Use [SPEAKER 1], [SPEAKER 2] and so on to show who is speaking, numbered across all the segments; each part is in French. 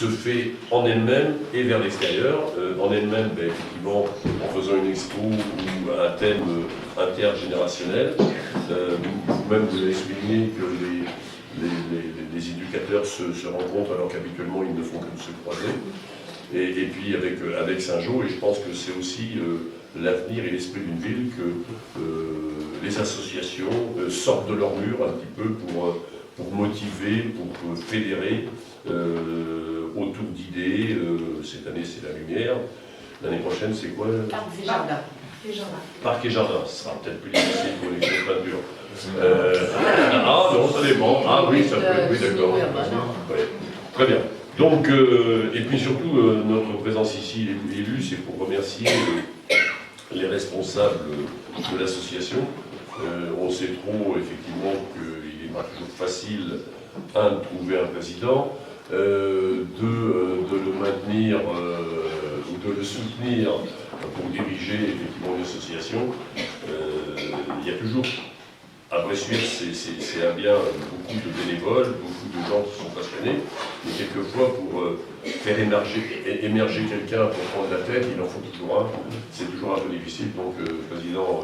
[SPEAKER 1] se fait en elle-même et vers l'extérieur. En elle-même, effectivement, en faisant une expo ou un thème intergénérationnel. Vous-même, vous avez souligné que les éducateurs se rencontrent alors qu'habituellement, ils ne font que se croiser. Et puis avec Saint-Jean, et je pense que c'est aussi l'avenir et l'esprit d'une ville que les associations sortent de leur mur un petit peu pour motiver, pour fédérer autour d'idées. Cette année, c'est la lumière. L'année prochaine, c'est quoi?
[SPEAKER 2] Parc et jardin.
[SPEAKER 1] Parc et jardin. Ce sera peut-être plus difficile pour les peintures. Ah non, ça dépend. Ah oui, ça peut être, oui, d'accord. Ouais. Très bien. Donc, et puis surtout, notre présence ici, élus, c'est pour remercier les responsables de l'association. On sait trop, effectivement, qu'il n'est pas toujours facile, de trouver un président, de le maintenir ou de le soutenir pour diriger, effectivement, une association. Il y a toujours, à Bressuire, c'est un bien, beaucoup de bénévoles, beaucoup de gens qui sont passionnés, mais quelquefois, pour faire émerger quelqu'un pour prendre la tête, il en faut toujours un. C'est toujours un peu difficile. Donc, Président,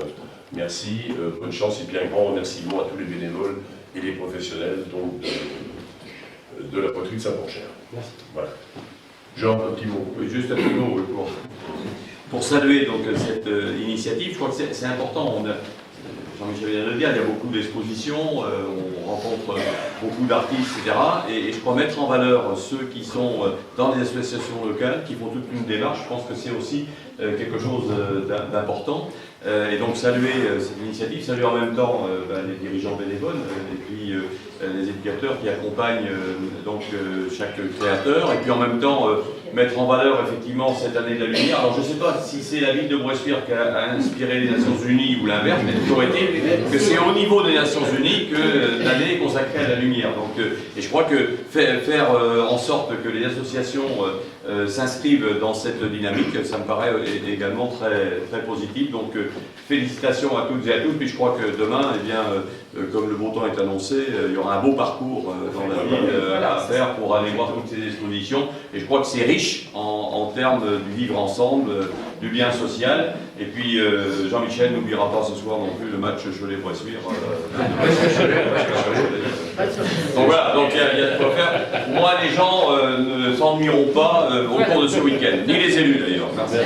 [SPEAKER 1] merci, bonne chance, et puis un grand remerciement à tous les bénévoles et les professionnels donc, de la poterie de Saint-Pancher. Voilà. Jean, un petit mot.
[SPEAKER 3] Oui, juste un petit mot pour saluer donc, cette initiative. Je crois que c'est important. Jean-Michel vient de le dire, il y a beaucoup d'expositions, on rencontre beaucoup d'artistes, etc. Et je crois mettre en valeur ceux qui sont dans les associations locales, qui font toute une démarche. Je pense que c'est aussi quelque chose d'important. Et donc saluer cette initiative, saluer en même temps les dirigeants bénévoles et puis les éducateurs qui accompagnent donc chaque créateur, et puis en même temps mettre en valeur effectivement cette année de la lumière. Alors je ne sais pas si c'est la ville de Bressuire qui a inspiré les Nations Unies ou l'inverse, mais toujours été que c'est au niveau des Nations Unies que l'année est consacrée à la lumière. Donc, et je crois que faire en sorte que les associations s'inscrivent dans cette dynamique, ça me paraît également très, très positif. Donc félicitations à toutes et à tous. Puis je crois que demain, eh bien, comme le beau temps est annoncé, il y aura un beau parcours dans la ville à faire pour aller voir toutes ces expositions. Et je crois que c'est riche en termes du vivre ensemble, du lien social. Et puis Jean-Michel n'oubliera pas ce soir non plus le match Cholet-Bressuire. Donc voilà, donc il y a de quoi faire. Moi, les gens ne s'ennuieront pas au cours de ce week-end, ni les élus d'ailleurs. Merci.